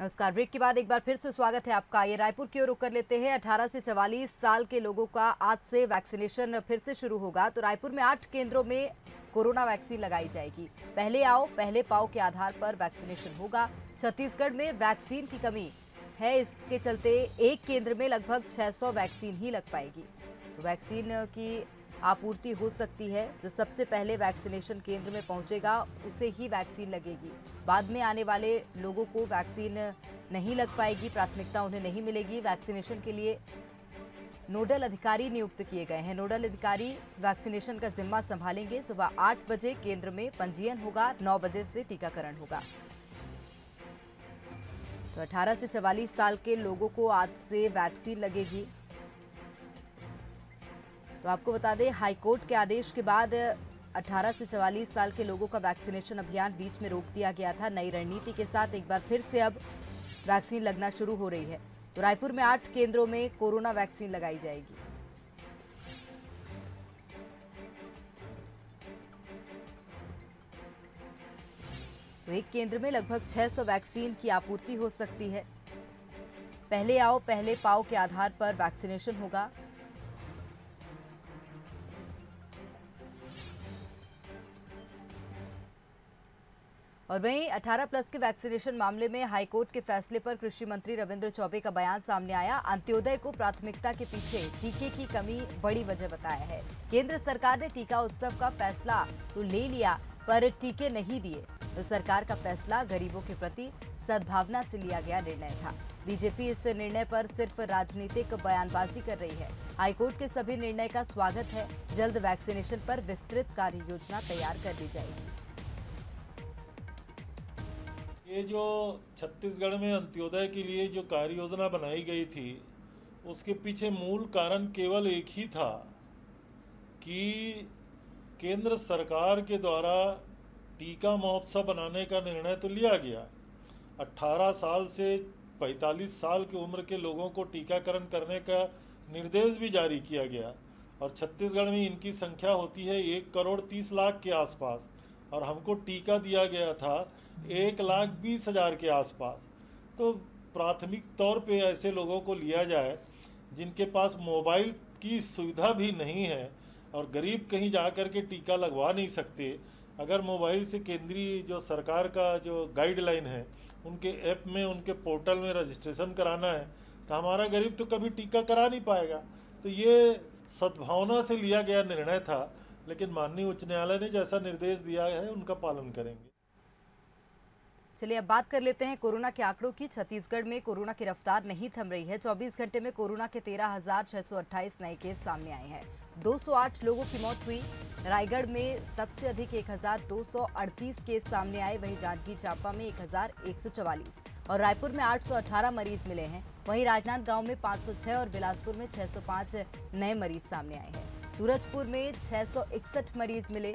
नमस्कार। ब्रेक के बाद एक बार फिर से स्वागत है आपका। ये रायपुर की ओर रुख कर लेते हैं। 18 से 44 साल के लोगों का आज से वैक्सीनेशन फिर से शुरू होगा। तो रायपुर में 8 केंद्रों में कोरोना वैक्सीन लगाई जाएगी। पहले आओ पहले पाओ के आधार पर वैक्सीनेशन होगा। छत्तीसगढ़ में वैक्सीन की कमी है, इसके चलते एक केंद्र में लगभग 600 वैक्सीन ही लग पाएगी। तो वैक्सीन की आपूर्ति हो सकती है। जो सबसे पहले वैक्सीनेशन केंद्र में पहुंचेगा उसे ही वैक्सीन लगेगी। बाद में आने वाले लोगों को वैक्सीन नहीं लग पाएगी, प्राथमिकता उन्हें नहीं मिलेगी। वैक्सीनेशन के लिए नोडल अधिकारी नियुक्त किए गए हैं। नोडल अधिकारी वैक्सीनेशन का जिम्मा संभालेंगे। सुबह 8 बजे केंद्र में पंजीयन होगा, 9 बजे से टीकाकरण होगा। तो 18 से 44 साल के लोगों को आज से वैक्सीन लगेगी। तो आपको बता दें, हाईकोर्ट के आदेश के बाद 18 से 44 साल के लोगों का वैक्सीनेशन अभियान बीच में रोक दिया गया था। नई रणनीति के साथ एक बार फिर से अब वैक्सीन लगना शुरू हो रही है। तो रायपुर में 8 केंद्रों में कोरोना वैक्सीन लगाई जाएगी। तो एक केंद्र में लगभग 600 वैक्सीन की आपूर्ति हो सकती है। पहले आओ पहले पाओ के आधार पर वैक्सीनेशन होगा। और वहीं 18 प्लस के वैक्सीनेशन मामले में हाईकोर्ट के फैसले पर कृषि मंत्री रविंद्र चौबे का बयान सामने आया। अंत्योदय को प्राथमिकता के पीछे टीके की कमी बड़ी वजह बताया है। केंद्र सरकार ने टीका उत्सव का फैसला तो ले लिया, पर टीके नहीं दिए। तो सरकार का फैसला गरीबों के प्रति सद्भावना से लिया गया निर्णय था। बीजेपी इस निर्णय पर सिर्फ राजनीतिक बयानबाजी कर रही है। हाईकोर्ट के सभी निर्णय का स्वागत है। जल्द वैक्सीनेशन पर विस्तृत कार्य योजना तैयार कर ली जाएगी। ये जो छत्तीसगढ़ में अंत्योदय के लिए जो कार्य योजना बनाई गई थी, उसके पीछे मूल कारण केवल एक ही था कि केंद्र सरकार के द्वारा टीका महोत्सव बनाने का निर्णय तो लिया गया। 18 साल से 45 साल की उम्र के लोगों को टीकाकरण करने का निर्देश भी जारी किया गया। और छत्तीसगढ़ में इनकी संख्या होती है 1,30,00,000 के आसपास, और हमको टीका दिया गया था 1,20,000 के आसपास। तो प्राथमिक तौर पे ऐसे लोगों को लिया जाए जिनके पास मोबाइल की सुविधा भी नहीं है और गरीब कहीं जा कर के टीका लगवा नहीं सकते। अगर मोबाइल से केंद्रीय जो सरकार का जो गाइडलाइन है, उनके ऐप में उनके पोर्टल में रजिस्ट्रेशन कराना है, तो हमारा गरीब तो कभी टीका करा नहीं पाएगा। तो ये सद्भावना से लिया गया निर्णय था, लेकिन माननीय उच्च न्यायालय ने जैसा निर्देश दिया है उनका पालन करेंगे। चलिए अब बात कर लेते हैं कोरोना के आंकड़ों की। छत्तीसगढ़ में कोरोना की रफ्तार नहीं थम रही है। 24 घंटे में कोरोना के 13,628 नए केस सामने आए हैं। 208 लोगों की मौत हुई। रायगढ़ में सबसे अधिक 1,238 केस सामने आए। वहीं जांजगीर चांपा में 1,144 और रायपुर में 818 मरीज मिले हैं। वहीं राजनांदगांव में 506 और बिलासपुर में 605 नए मरीज सामने आए हैं। सूरजपुर में 661 मरीज मिले।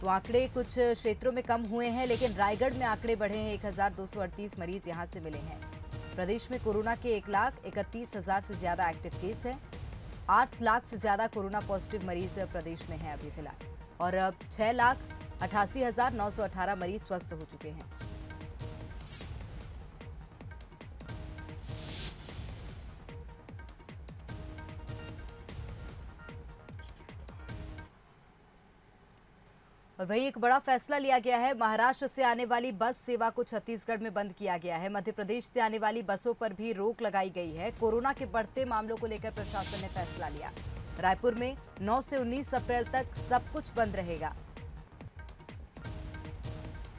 तो आंकड़े कुछ क्षेत्रों में कम हुए हैं, लेकिन रायगढ़ में आंकड़े बढ़े हैं। 1,238 मरीज यहां से मिले हैं। प्रदेश में कोरोना के 1,31,000 से ज्यादा एक्टिव केस हैं। 8 लाख से ज्यादा कोरोना पॉजिटिव मरीज प्रदेश में हैं अभी फिलहाल, और अब 6,88,918 मरीज स्वस्थ हो चुके हैं। और वहीं एक बड़ा फैसला लिया गया है। महाराष्ट्र से आने वाली बस सेवा को छत्तीसगढ़ में बंद किया गया है। मध्य प्रदेश से आने वाली बसों पर भी रोक लगाई गई है। कोरोना के बढ़ते मामलों को लेकर प्रशासन ने फैसला लिया। रायपुर में 9 से 19 अप्रैल तक सब कुछ बंद रहेगा।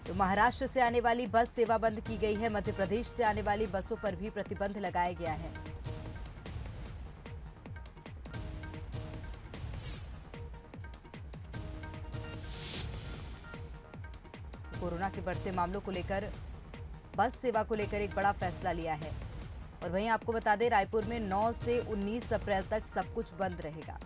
तो महाराष्ट्र से आने वाली बस सेवा बंद की गई है। मध्य प्रदेश से आने वाली बसों पर भी प्रतिबंध लगाया गया है। कोरोना के बढ़ते मामलों को लेकर बस सेवा को लेकर एक बड़ा फैसला लिया है। और वहीं आपको बता दें, रायपुर में 9 से 19 अप्रैल तक सब कुछ बंद रहेगा।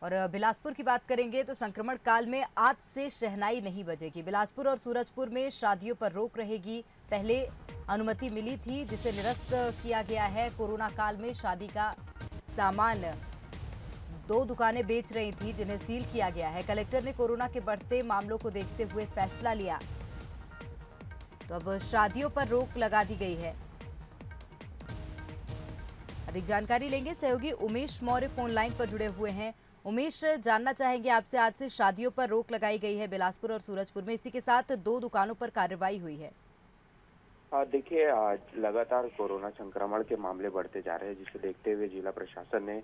और बिलासपुर की बात करेंगे तो संक्रमण काल में आज से शहनाई नहीं बजेगी। बिलासपुर और सूरजपुर में शादियों पर रोक रहेगी। पहले अनुमति मिली थी जिसे निरस्त किया गया है। कोरोना काल में शादी का सामान 2 दुकानें बेच रही थी, जिन्हें सील किया गया है। कलेक्टर ने कोरोना के बढ़ते मामलों को देखते हुए फैसला लिया, तो अब शादियों पर रोक लगा दी गई है। अधिक जानकारी लेंगे, सहयोगी उमेश मौर्य फोन लाइन पर जुड़े हुए हैं। उमेश, जानना चाहेंगे आपसे, आज से शादियों पर रोक लगाई गई है बिलासपुर और सूरजपुर में, इसी के साथ 2 दुकानों पर कार्रवाई हुई है। देखिए, लगातार कोरोना संक्रमण के मामले बढ़ते जा रहे हैं, जिसे देखते हुए जिला प्रशासन ने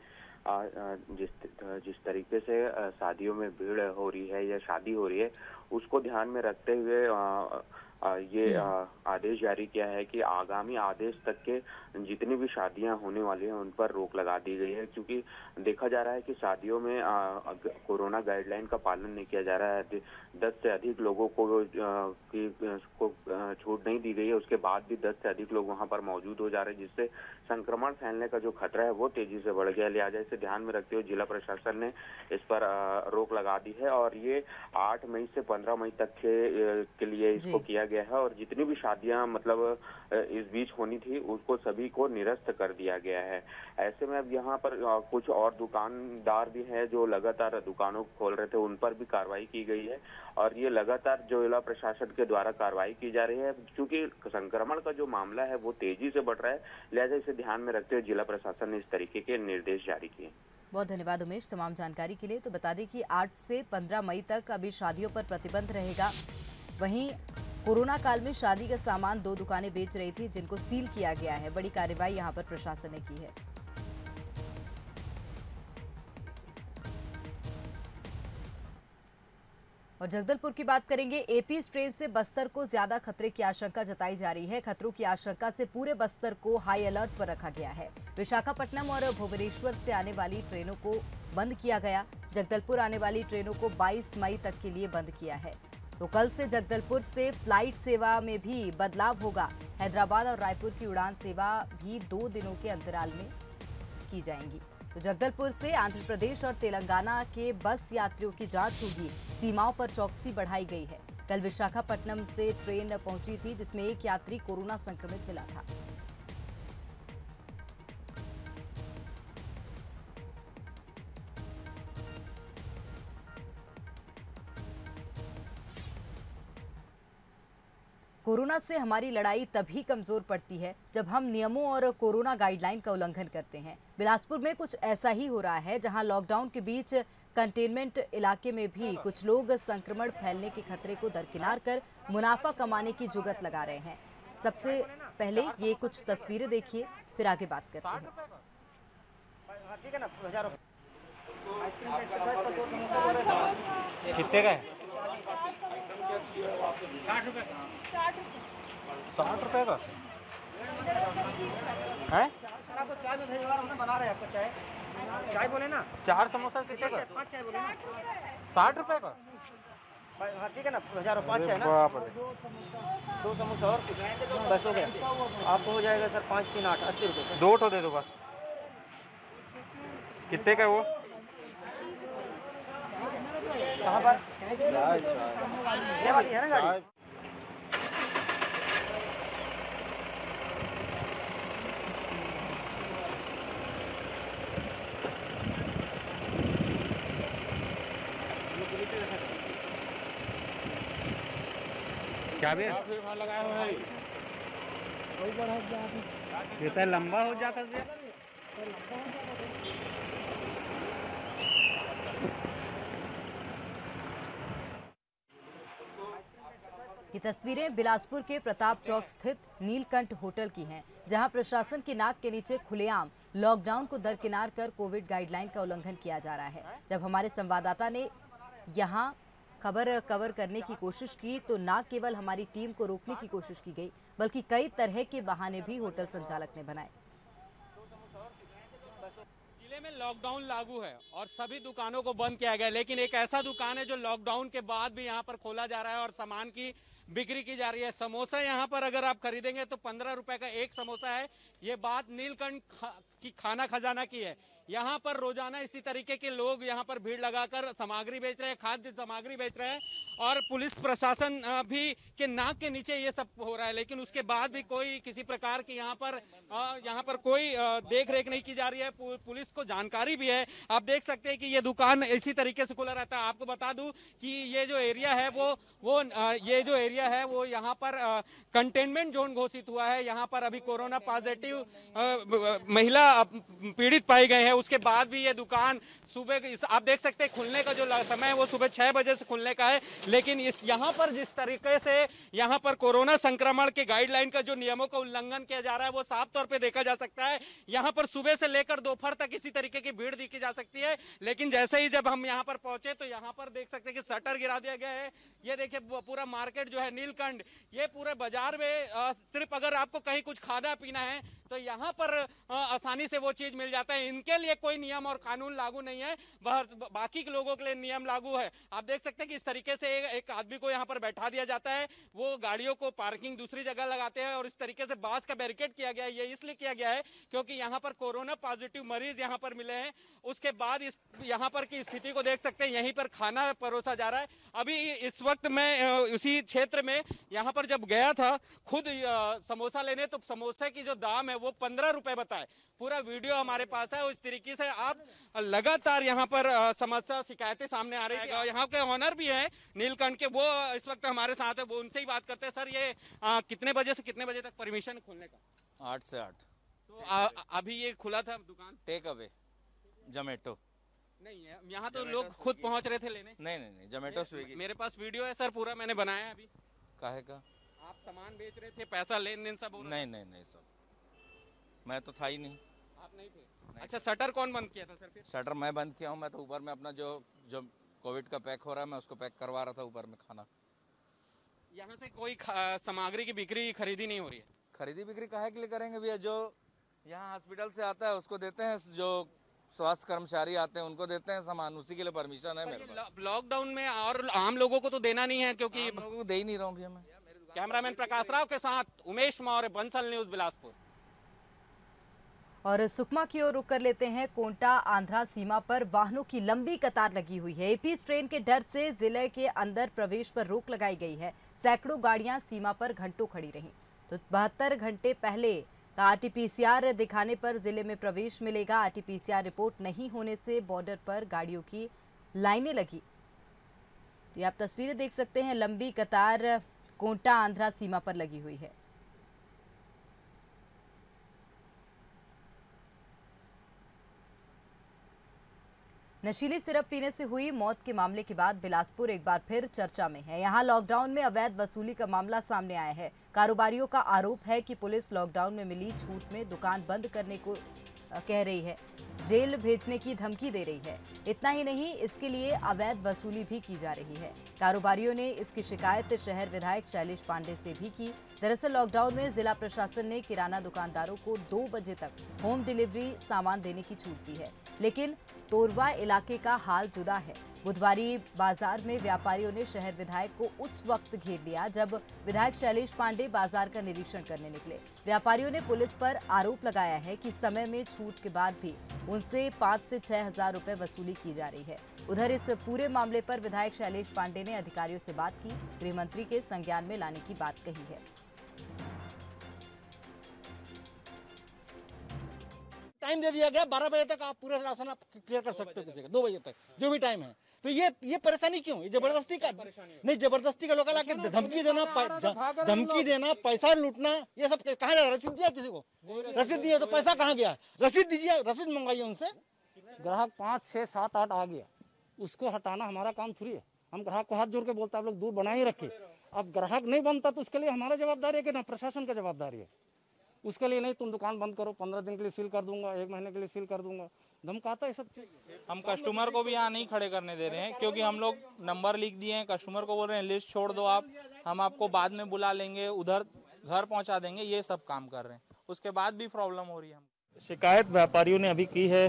जिस तरीके से शादियों में भीड़ हो रही है या शादी हो रही है, उसको ध्यान में रखते हुए ये आदेश जारी किया है कि आगामी आदेश तक के जितनी भी शादियां होने वाली हैं उन पर रोक लगा दी गई है, क्योंकि देखा जा रहा है कि शादियों में कोरोना गाइडलाइन का पालन नहीं किया जा रहा है। 10 से अधिक लोगों को छूट नहीं दी गई है, उसके बाद भी 10 से अधिक लोग वहां पर मौजूद हो जा रहे हैं, जिससे संक्रमण फैलने का जो खतरा है वो तेजी से बढ़ गया। लिहाजा इसे ध्यान में रखते हुए जिला प्रशासन ने इस पर रोक लगा दी है और ये 8 मई से 15 मई तक के लिए इसको किया गया है और जितनी भी शादियां मतलब इस बीच होनी थी उसको सभी को निरस्त कर दिया गया है। ऐसे में अब यहाँ पर कुछ और दुकानदार भी हैं जो लगातार दुकानों खोल रहे थे, उन पर भी कार्रवाई की गई है और ये लगातार जो जिला प्रशासन के द्वारा कार्रवाई की जा रही है, क्योंकि संक्रमण का जो मामला है वो तेजी से बढ़ रहा है। लिहाजा इसे ध्यान में रखते हुए जिला प्रशासन ने इस तरीके के निर्देश जारी किए। बहुत धन्यवाद उमेश तमाम जानकारी के लिए। तो बता दें कि 8 से 15 मई तक अभी शादियों पर प्रतिबंध रहेगा। वहीं कोरोना काल में शादी का सामान 2 दुकानें बेच रही थी, जिनको सील किया गया है। बड़ी कार्रवाई यहां पर प्रशासन ने की है। और जगदलपुर की बात करेंगे। एपी स्ट्रेन से बस्तर को ज्यादा खतरे की आशंका जताई जा रही है। खतरों की आशंका से पूरे बस्तर को हाई अलर्ट पर रखा गया है। विशाखापट्टनम और भुवनेश्वर से आने वाली ट्रेनों को बंद किया गया। जगदलपुर आने वाली ट्रेनों को 22 मई तक के लिए बंद किया है। तो कल से जगदलपुर से फ्लाइट सेवा में भी बदलाव होगा। हैदराबाद और रायपुर की उड़ान सेवा भी 2 दिनों के अंतराल में की जाएंगी। तो जगदलपुर से आंध्र प्रदेश और तेलंगाना के बस यात्रियों की जांच होगी। सीमाओं पर चौकसी बढ़ाई गई है। कल विशाखापट्टनम से ट्रेन पहुंची थी, जिसमें एक यात्री कोरोना संक्रमित मिला था। कोरोना से हमारी लड़ाई तभी कमजोर पड़ती है जब हम नियमों और कोरोना गाइडलाइन का उल्लंघन करते हैं। बिलासपुर में कुछ ऐसा ही हो रहा है, जहां लॉकडाउन के बीच कंटेनमेंट इलाके में भी कुछ लोग संक्रमण फैलने के खतरे को दरकिनार कर मुनाफा कमाने की जुगत लगा रहे हैं। सबसे पहले ये कुछ तस्वीरें देखिए, फिर आगे बात करते हैं। कितने का है? 60 रुपए का है? सर आपको चाय में भेजवा रहा हूँ ना, बना रहे हैं आपको चाय। चाय बोले ना, 4 समोसा कितने का? 5 चाय बोले ना, 60 रुपए का। हाँ ठीक है ना, 5 चाय ना, 2 समोसा और कुछ बस हो गया। आपको हो जाएगा सर 5 3 8 80 रुपये सर। 2 ठो दे दो बस। कितने का है वो? कहाँ पर? ये वाली है ना गाड़ी? क्या भी लगाया हुआ है? ये तो लंबा हो जाता है। ये तस्वीरें बिलासपुर के प्रताप चौक स्थित नीलकंठ होटल की हैं, जहां प्रशासन की नाक के नीचे खुलेआम लॉकडाउन को दरकिनार कर कोविड गाइडलाइन का उल्लंघन किया जा रहा है। जब हमारे संवाददाता ने यहां खबर कवर करने की कोशिश की, तो न केवल हमारी टीम को रोकने की कोशिश की गई, बल्कि कई तरह के बहाने भी होटल संचालक ने बनाए। जिले में लॉकडाउन लागू है और सभी दुकानों को बंद किया गया, लेकिन एक ऐसा दुकान है जो लॉकडाउन के बाद भी यहाँ पर खोला जा रहा है और सामान की बिक्री की जा रही है। समोसा यहाँ पर अगर आप खरीदेंगे तो 15 रुपए का एक समोसा है। ये बात नीलकंठ की खाना खजाना की है। यहाँ पर रोजाना इसी तरीके के लोग यहाँ पर भीड़ लगाकर सामग्री बेच रहे हैं, खाद्य सामग्री बेच रहे हैं और पुलिस प्रशासन भी के नाक के नीचे ये सब हो रहा है, लेकिन उसके बाद भी कोई किसी प्रकार की यहाँ पर कोई देख रेख नहीं की जा रही है। पुलिस को जानकारी भी है। आप देख सकते हैं कि ये दुकान इसी तरीके से खुला रहता है। आपको बता दूं कि ये जो एरिया है वो यहाँ पर कंटेनमेंट जोन घोषित हुआ है। यहाँ पर अभी कोरोना पॉजिटिव महिला पीड़ित पाई गए हैं। उसके बाद भी ये दुकान सुबह आप देख सकते हैं खुलने का जो समय है वो सुबह 6 बजे से खुलने का है, लेकिन यहाँ पर जिस तरीके से यहाँ पर कोरोना संक्रमण के गाइडलाइन का जो नियमों का उल्लंघन किया जा रहा है वो साफ तौर पे देखा जा सकता है। यहाँ पर सुबह से लेकर दोपहर तक इसी तरीके की भीड़ देखी जा सकती है, लेकिन जैसे ही जब हम यहाँ पर पहुंचे तो यहाँ पर देख सकते हैं कि शटर गिरा दिया गया है। ये देखिए पूरा मार्केट जो है नीलकंठ, ये पूरे बाजार में सिर्फ अगर आपको कहीं कुछ खाना पीना है तो यहाँ पर आसानी से वो चीज मिल जाता है। इनके लिए कोई नियम और कानून लागू नहीं है, बाकी के लोगों के लिए नियम लागू है। आप देख सकते हैं कि इस तरीके से एक आदमी को यहाँ पर बैठा दिया जाता है, वो गाड़ियों को पार्किंग दूसरी जगह लगाते हैं और इस तरीके से बांस का बैरिकेड किया गया है। ये इसलिए किया गया है क्योंकि यहाँ पर कोरोना पॉजिटिव मरीज यहाँ पर मिले हैं। उसके बाद यहाँ पर की स्थिति को देख सकते हैं, यहीं पर खाना परोसा जा रहा है। अभी इस वक्त मैं उसी क्षेत्र में यहाँ पर जब गया था खुद समोसा लेने, तो समोसे की जो दाम है वो 15 रुपए बताए। पूरा वीडियो हमारे पास है। उस तरीके से आप लगातार यहाँ पर समस्या शिकायतें सामने आ रही थी। यहाँ के ऑनर भी हैं नीलकंठ के, वो इस वक्त हमारे साथ है, वो उनसे ही बात करते हैं। सर ये कितने बजे से कितने बजे तक परमिशन खुलने का? 8 से 8। तो अभी ये खुला था दुकान? टेक अवे जोमेटो नहीं है यहाँ तो लोग खुद पहुँच रहे थे लेने? नहीं जोमेटो स्विगी। मेरे पास वीडियो है सर, पूरा मैंने बनाया है। अभी काहे का? आप सामान बेच रहे थे, पैसा लेन देन सब हो रहा? नहीं सर, मैं तो था ही नहीं। आप नहीं थे? अच्छा, शटर कौन बंद किया था सर फिर? शटर मैं बंद किया हूँ। मैं तो ऊपर में अपना जो कोविड का पैक हो रहा है मैं उसको पैक करवा रहा था ऊपर में खाना। यहाँ से कोई सामग्री की बिक्री खरीदी नहीं हो रही है? खरीदी बिक्री काहे के लिए करेंगे भैया? जो यहाँ हॉस्पिटल से आता है उसको देते हैं, जो स्वास्थ्य कर्मचारी आते हैं उनको देते हैं सामान, उसी के लिए परमिशन है मेरे पास। लॉकडाउन में और आम लोगों को तो देना नहीं है क्योंकि लोगों को दे ही नहीं रहा हूँ भैया मैं। कैमरामैन प्रकाश राव के साथ उमेश मौर्य, बंसल न्यूज, बिलासपुर। और सुकमा की ओर रुक कर लेते हैं। कोंटा आंध्रा सीमा पर वाहनों की लंबी कतार लगी हुई है। एपी ट्रेन के डर से जिले के अंदर प्रवेश पर रोक लगाई गई है। सैकड़ों गाड़ियां सीमा पर घंटों खड़ी रहीं। तो 72 घंटे पहले का आरटीपीसीआर दिखाने पर जिले में प्रवेश मिलेगा। आरटीपीसीआर रिपोर्ट नहीं होने से बॉर्डर पर गाड़ियों की लाइनें लगी। तो ये आप तस्वीरें देख सकते हैं, लंबी कतार कोंटा आंध्रा सीमा पर लगी हुई है। नशीली सिरप पीने से हुई मौत के मामले के बाद बिलासपुर एक बार फिर चर्चा में है। यहां लॉकडाउन में अवैध वसूली का मामला सामने आया है। कारोबारियों का आरोप है कि पुलिस लॉकडाउन में मिली छूट में दुकान बंद करने को कह रही है, जेल भेजने की धमकी दे रही है। इतना ही नहीं, इसके लिए अवैध वसूली भी की जा रही है। कारोबारियों ने इसकी शिकायत शहर विधायक शैलेश पांडे से भी की। दरअसल लॉकडाउन में जिला प्रशासन ने किराना दुकानदारों को 2 बजे तक होम डिलीवरी सामान देने की छूट दी है, लेकिन तोरवा इलाके का हाल जुदा है। बुधवारी बाजार में व्यापारियों ने शहर विधायक को उस वक्त घेर लिया जब विधायक शैलेश पांडे बाजार का निरीक्षण करने निकले। व्यापारियों ने पुलिस पर आरोप लगाया है कि समय में छूट के बाद भी उनसे 5 से 6 हजार रुपए वसूली की जा रही है। उधर इस पूरे मामले पर विधायक शैलेश पांडे ने अधिकारियों से बात की, गृह मंत्री के संज्ञान में लाने की बात कही है। टाइम दे दिया गया 12 बजे तक आप पूरा राशन आप क्लियर कर सकते हो, किसी का 2 बजे तक जो भी टाइम है। तो ये परेशानी क्यों? ये जबरदस्ती का नहीं, जबरदस्ती का लोग आके धमकी देना, पैसा लूटना, ये सब कहाँ जा रहा है? रसीद दिया किसी को? रसीद दिया तो पैसा कहाँ गया? रसीद दीजिए, रसीद मंगाइए उनसे। ग्राहक 5, 6, 7, 8 आ गया, उसको हटाना हमारा काम थोड़ी है। हम ग्राहक को हाथ जोड़ के बोलते हैं आप लोग दूर बना ही रखिए। अब ग्राहक नहीं बनता तो उसके लिए हमारा जवाबदारी है कि ना प्रशासन का जवाबदारी है। उसके लिए नहीं, तुम दुकान बंद करो, 15 दिन के लिए सील कर दूंगा, 1 महीने के लिए सील कर दूंगा, धमकाता है सब चीज। हम कस्टमर को भी यहाँ नहीं खड़े करने दे रहे हैं क्योंकि हम लोग नंबर लिख दिए हैं। कस्टमर को बोल रहे हैं लिस्ट छोड़ दो आप, हम आपको बाद में बुला लेंगे, उधर घर पहुँचा देंगे, ये सब काम कर रहे हैं। उसके बाद भी प्रॉब्लम हो रही है। शिकायत व्यापारियों ने अभी की है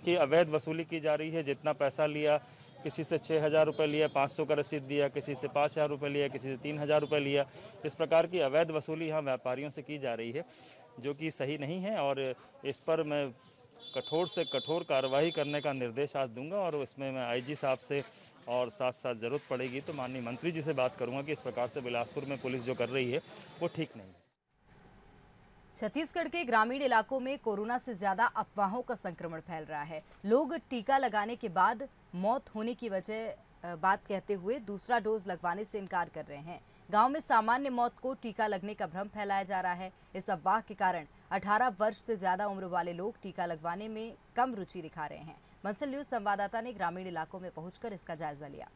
कि अवैध वसूली की जा रही है। जितना पैसा लिया, किसी से 6,000 रुपये लिया, 500 का रसीद दिया, किसी से 5,000 रुपये लिया, किसी से 3,000 रुपये लिया। इस प्रकार की अवैध वसूली यहाँ व्यापारियों से की जा रही है, जो कि सही नहीं है। और इस पर मैं कठोर से कठोर कार्रवाई करने का निर्देश आज दूंगा और इसमें मैं आईजी साहब से और साथ साथ ज़रूरत पड़ेगी तो माननीय मंत्री जी से बात करूंगा कि इस प्रकार से बिलासपुर में पुलिस जो कर रही है वो ठीक नहीं है। छत्तीसगढ़ के ग्रामीण इलाकों में कोरोना से ज्यादा अफवाहों का संक्रमण फैल रहा है। लोग टीका लगाने के बाद मौत होने की वजह बात कहते हुए दूसरा डोज लगवाने से इनकार कर रहे हैं। गांव में सामान्य मौत को टीका लगने का भ्रम फैलाया जा रहा है। इस अफवाह के कारण 18 वर्ष से ज्यादा उम्र वाले लोग टीका लगवाने में कम रुचि दिखा रहे हैं। बंसल न्यूज संवाददाता ने ग्रामीण इलाकों में पहुंचकर इसका जायजा लिया।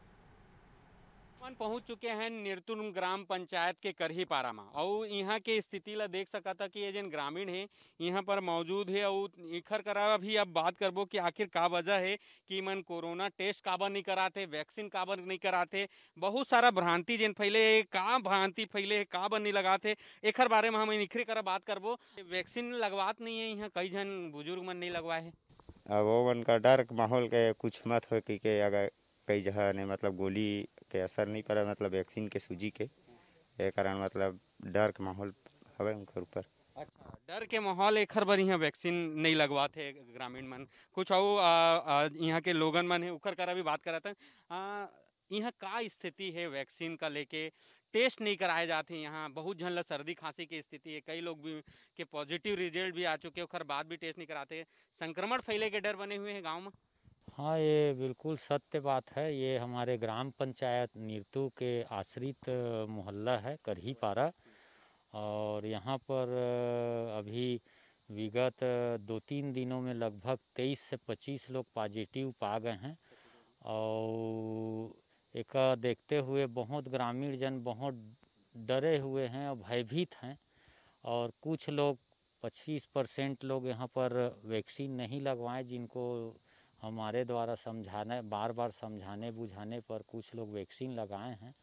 पहुंच चुके हैं निर्तुल ग्राम पंचायत के करही पारा में और यहाँ के स्थिति ला देख सकता कि ये जन ग्रामीण है यहाँ पर मौजूद है और इखर करा भी अब बात करबो कि आखिर का वजह है कि मन कोरोना टेस्ट काबर नहीं कराते, वैक्सीन काबर नहीं कराते। बहुत सारा भ्रांति जिन फैले का भ्रांति फैले है काबर नहीं लगाते एखर बारे में हम इखरे करा बात करबो। वैक्सीन लगवात नहीं है यहाँ, कई जन बुजुर्ग मन नहीं लगवाए है। वो मन का डर माहौल के कुछ मत हो कि अगर कई जगह ने मतलब गोली के असर नहीं पड़ा मतलब वैक्सीन के सूजी के कारण मतलब डर के माहौल हवे उनके ऊपर। अच्छा, डर के माहौल एखर बर यहाँ वैक्सीन नहीं लगवाते ग्रामीण मन। कुछ और यहाँ के लोगन मन है उखर करा भी बात करा था। यहाँ का स्थिति है वैक्सीन का लेके, टेस्ट नहीं कराए जाते यहाँ। बहुत जन ला सर्दी खांसी की स्थिति है, कई लोग भी के पॉजिटिव रिजल्ट भी आ चुके उखर बाद भी टेस्ट नहीं कराते। संक्रमण फैले के डर बने हुए हैं गाँव में। हाँ, ये बिल्कुल सत्य बात है। ये हमारे ग्राम पंचायत नीरतू के आश्रित मोहल्ला है करही पारा और यहाँ पर अभी विगत 2-3 दिनों में लगभग 23 से 25 लोग पॉजिटिव पा गए हैं और एक देखते हुए बहुत ग्रामीण जन बहुत डरे हुए हैं और भयभीत हैं और कुछ लोग 25% लोग यहाँ पर वैक्सीन नहीं लगवाएं, जिनको हमारे द्वारा बार बार समझाने बुझाने पर कुछ लोग वैक्सीन लगाए हैं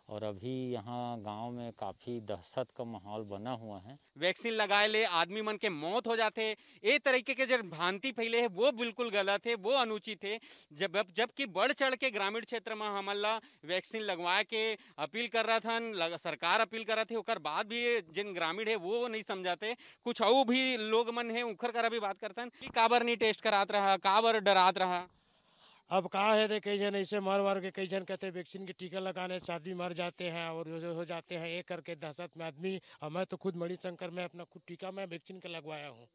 और अभी यहाँ गांव में काफ़ी दहशत का माहौल बना हुआ है। वैक्सीन लगाए ले आदमी मन के मौत हो जाते, ये तरीके के जो भ्रांति फैले है वो बिल्कुल गलत है, वो अनुचित है। जबकि बढ़ चढ़ के ग्रामीण क्षेत्र में हमला वैक्सीन लगवाए के अपील कर रहा था, सरकार अपील कर रहा थे, उकर बाद भी जिन ग्रामीण है वो नहीं समझाते। कुछ और भी लोग मन है उखर कर भी बात करते हैं काबर नहीं टेस्ट करात रहा, काबर डरात रहा। अब कहा है तो कई जन ऐसे मार के कई जन कहते हैं वैक्सीन के टीका लगाने से आदमी मर जाते हैं और हो जाते हैं, एक करके दहशत में आदमी। और मैं तो खुद मणिशंकर में अपना खुद टीका मैं वैक्सीन का लगवाया हूँ,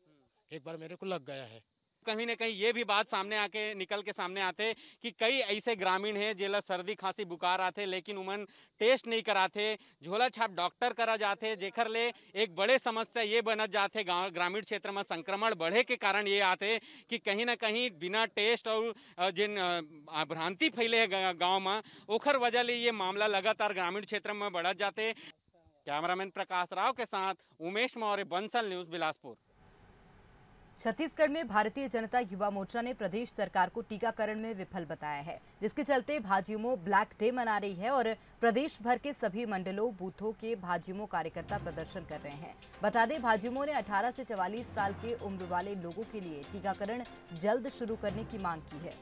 एक बार मेरे को लग गया है। कहीं न कहीं ये भी बात सामने आके निकल के सामने आते कि कई ऐसे ग्रामीण हैं जिला सर्दी खांसी बुखार आते लेकिन उमन टेस्ट नहीं कराते, झोला छाप डॉक्टर करा जाते, जेकर ले एक बड़े समस्या ये बनत जाते गाँव ग्रामीण क्षेत्र में संक्रमण बढ़े के कारण ये आते कि कहीं ना कहीं बिना टेस्ट और जिन भ्रांति फैले गाँव में ओखर वजह ले ये मामला लगातार ग्रामीण क्षेत्र में बढ़त जाते। कैमरामैन प्रकाश राव के साथ उमेश मौर्य, बंसल न्यूज, बिलासपुर। छत्तीसगढ़ में भारतीय जनता युवा मोर्चा ने प्रदेश सरकार को टीकाकरण में विफल बताया है, जिसके चलते भाजयुमो ब्लैक डे मना रही है और प्रदेश भर के सभी मंडलों बूथों के भाजयुमो कार्यकर्ता प्रदर्शन कर रहे हैं। बता दें, भाजयुमो ने 18 से 44 साल के उम्र वाले लोगों के लिए टीकाकरण जल्द शुरू करने की मांग की है।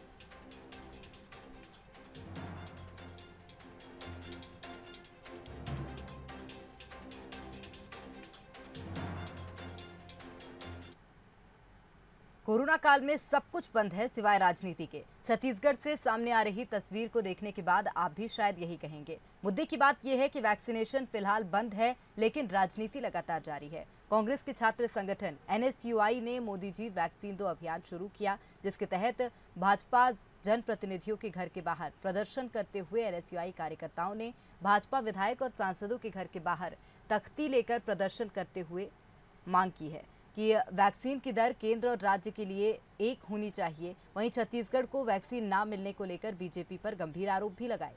कोरोना काल में सब कुछ बंद है सिवाय राजनीति के। छत्तीसगढ़ से सामने आ रही तस्वीर को देखने के बाद आप भी शायद यही कहेंगे। मुद्दे की बात यह है कि वैक्सीनेशन फिलहाल बंद है लेकिन राजनीति लगातार जारी है। कांग्रेस के छात्र संगठन NSUI ने मोदी जी वैक्सीन दो अभियान शुरू किया, जिसके तहत भाजपा जनप्रतिनिधियों के घर के बाहर प्रदर्शन करते हुए NSUI कार्यकर्ताओं ने भाजपा विधायक और सांसदों के घर के बाहर तख्ती लेकर प्रदर्शन करते हुए मांग की है कि वैक्सीन की दर केंद्र और राज्य के लिए एक होनी चाहिए। वहीं छत्तीसगढ़ को वैक्सीन ना मिलने को लेकर बीजेपी पर गंभीर आरोप भी लगाए।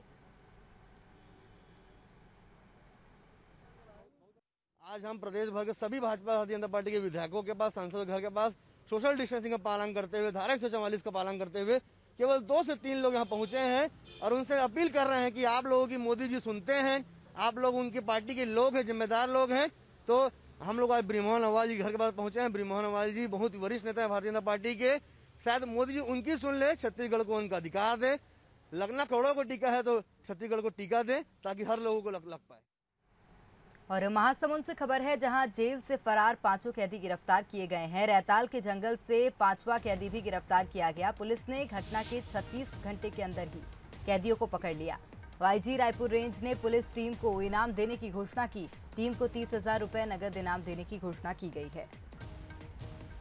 आज हम प्रदेश भर के सभी भाजपा भारतीय जनता पार्टी के विधायकों के पास, सांसदों के घर के पास सोशल डिस्टेंसिंग का पालन करते हुए, धारा 144 का पालन करते हुए केवल 2 से 3 लोग यहाँ पहुंचे हैं और उनसे अपील कर रहे हैं कि आप लोगों की मोदी जी सुनते हैं, आप लोग उनकी पार्टी के लोग हैं, जिम्मेदार लोग हैं। तो हम लोग आज बृजमोहन अग्रवाल जी घर के पास पहुंचे हैं। बृजमोहन अग्रवाल जी बहुत वरिष्ठ नेता है भारतीय जनता पार्टी के, शायद मोदी जी उनकी सुन ले, छत्तीसगढ़ को उनका अधिकार दे। लगना करोड़ों को टीका है तो छत्तीसगढ़ को टीका दे ताकि हर लोगों को लग पाए। और महासमुंद से खबर है, जहां जेल से फरार 5 कैदी गिरफ्तार किए गए हैं। रैताल के जंगल से 5वां कैदी भी गिरफ्तार किया गया। पुलिस ने घटना के 36 घंटे के अंदर ही कैदियों को पकड़ लिया। आईजी रायपुर रेंज ने पुलिस टीम को इनाम देने की घोषणा की। टीम को 30,000 रुपए नगद इनाम देने की घोषणा की गई है।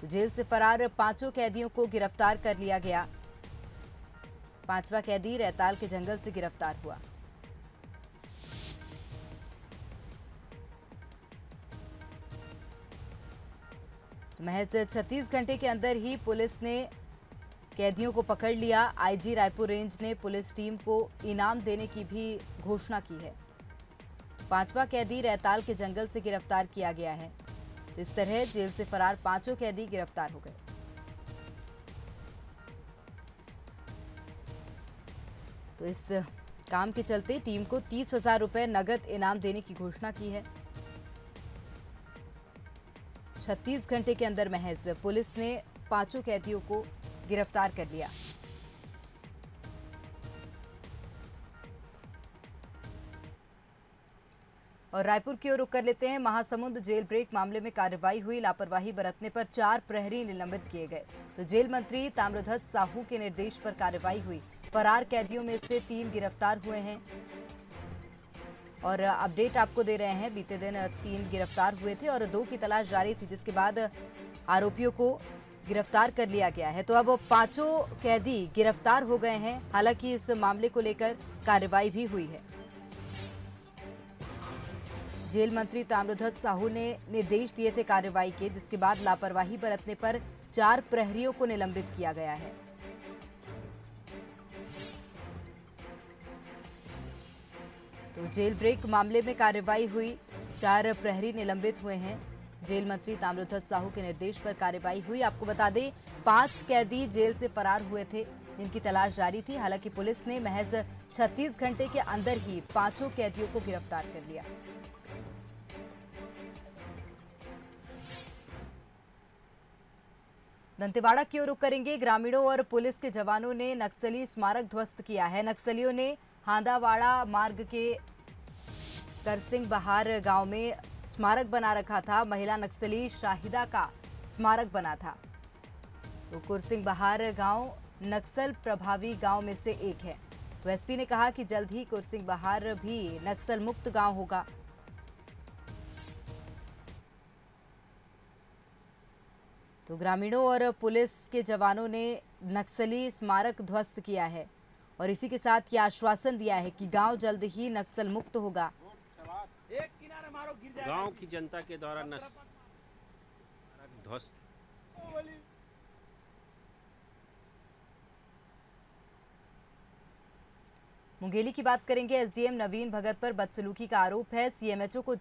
जेल से फरार 5 कैदियों को गिरफ्तार कर लिया गया। 5वां कैदी रैताल के जंगल से गिरफ्तार हुआ। महज 36 घंटे के अंदर ही पुलिस ने कैदियों को पकड़ लिया। आईजी रायपुर रेंज ने पुलिस टीम को इनाम देने की भी घोषणा की है। 5वां कैदी रैताल के जंगल से गिरफ्तार किया गया है। इस तरह जेल से फरार 5 कैदी गिरफ्तार हो गए। तो इस काम के चलते टीम को 30,000 रुपए नगद इनाम देने की घोषणा की है। 36 घंटे के अंदर महज पुलिस ने 5 कैदियों को गिरफ्तार कर लिया। और रायपुर की ओर रुख कर लेते हैं। महासमुंद जेल ब्रेक मामले में कार्रवाई हुई। लापरवाही बरतने पर 4 प्रहरी निलंबित किए गए। तो जेल मंत्री ताम्रध्वज साहू के निर्देश पर कार्रवाई हुई। फरार कैदियों में से 3 गिरफ्तार हुए हैं और अपडेट आपको दे रहे हैं। बीते दिन 3 गिरफ्तार हुए थे और 2 की तलाश जारी थी, जिसके बाद आरोपियों को गिरफ्तार कर लिया गया है। तो अब 5 कैदी गिरफ्तार हो गए हैं। हालांकि इस मामले को लेकर कार्रवाई भी हुई है। जेल मंत्री ताम्रध्वज साहू ने निर्देश दिए थे कार्रवाई के, जिसके बाद लापरवाही बरतने पर 4 प्रहरियों को निलंबित किया गया है। तो जेल ब्रेक मामले में कार्रवाई हुई। 4 प्रहरी निलंबित हुए हैं। जेल मंत्री ताम्रध्वज साहू के निर्देश पर कार्रवाई हुई। आपको बता दें, 5 कैदी जेल से फरार हुए थे, जिनकी तलाश जारी थी। हालांकि पुलिस ने महज 36 घंटे के अंदर ही 5 कैदियों को गिरफ्तार कर लिया। दंतेवाड़ा की ओर रुख करेंगे। ग्रामीणों और पुलिस के जवानों ने नक्सली स्मारक ध्वस्त किया है। नक्सलियों ने हांदावाड़ा मार्ग के करसिंग बहार गांव में स्मारक बना रखा था। महिला नक्सली शाहिदा का स्मारक बना था। तो कुरसिंग बहार गांव नक्सल प्रभावी गांव में से एक है। तो एसपी ने कहा कि जल्द ही कुरसिंग बहार भी नक्सल मुक्त गांव होगा। तो ग्रामीणों और पुलिस के जवानों ने नक्सली स्मारक ध्वस्त किया है और इसी के साथ ये आश्वासन दिया है कि गांव जल्द ही नक्सल मुक्त होगा। गांव की जनता के द्वारा ध्वस्त। मुंगेली की बात करेंगे। एसडीएम नवीन भगत पर बदसलूकी का आरोप है। सीएमएचओ को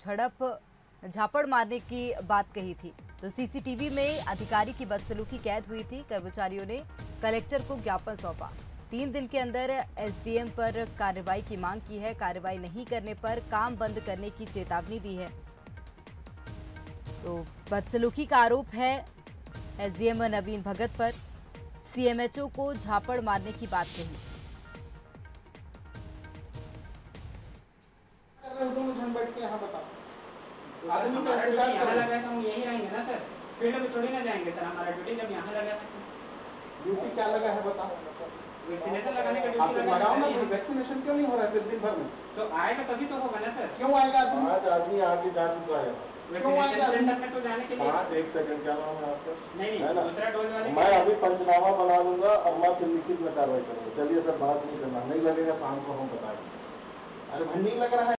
झापड़ मारने की बात कही थी। तो सीसीटीवी में अधिकारी की बदसलूकी कैद हुई थी। कर्मचारियों ने कलेक्टर को ज्ञापन सौंपा। 3 दिन के अंदर एसडीएम पर कार्रवाई की मांग की है। कार्रवाई नहीं करने पर काम बंद करने की चेतावनी दी है। तो बदसलूकी का आरोप है एसडीएम नवीन भगत पर। सीएमएचओ को झापड़ मारने की बात कही। आदमी तो यहाँ लगा था, हम यही रहेंगे ना सर। फील्ड में थोड़ी ना जाएंगे सर। हमारा ड्यूटी जब यहाँ लगा था। ड्यूटी क्या लगा है बताओ। वैक्सीनेशन लगाने का ड्यूटी लगाओ ना। वैक्सीनेशन क्यों नहीं हो रहा है दिन भर में? तो आएगा तभी तो होगा ना सर। क्यों आएगा? आज आदमी आगे जा चुका है। क्यों आएगा? सेंटर में तो जाने के लिए 1 सेकंड क्या नाम है आपका? नहीं, दूसरा डोज वाले मैं अभी पंचनामा बना दूंगा और मैं फिर लिखित में कार्रवाई करूंगा। चलिए सर, बात नहीं करना, नहीं लगेगा शाम को हम बताएंगे। अरे भाई नहीं लग रहा है।